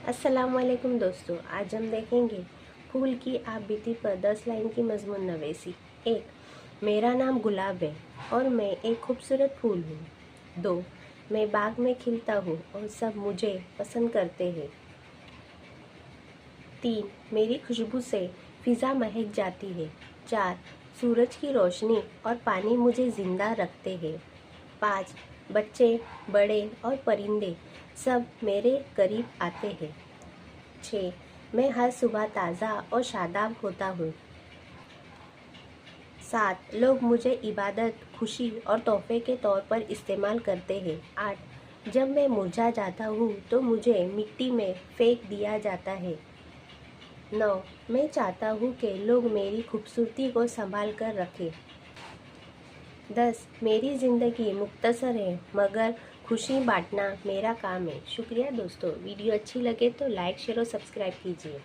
अस्सलाम वालेकुम दोस्तों, आज हम देखेंगे फूल की आप बीती पर 10 लाइन की मजमून नवेसी। 1. मेरा नाम गुलाब है और मैं एक खूबसूरत फूल हूँ। 2. मैं बाग में खिलता हूँ और सब मुझे पसंद करते हैं। 3. मेरी खुशबू से फिज़ा महक जाती है। 4. सूरज की रोशनी और पानी मुझे ज़िंदा रखते हैं। 5. बच्चे, बड़े और परिंदे सब मेरे करीब आते हैं। 6. मैं हर सुबह ताज़ा और शादाब होता हूँ। 7. लोग मुझे इबादत, खुशी और तोहफे के तौर पर इस्तेमाल करते हैं। 8. जब मैं मुरझा जाता हूँ तो मुझे मिट्टी में फेंक दिया जाता है। 9. मैं चाहता हूँ कि लोग मेरी खूबसूरती को संभाल कर रखें। 10. मेरी ज़िंदगी मुख्तसर है मगर खुशी बांटना मेरा काम है। शुक्रिया दोस्तों, वीडियो अच्छी लगे तो लाइक, शेयर और सब्सक्राइब कीजिए।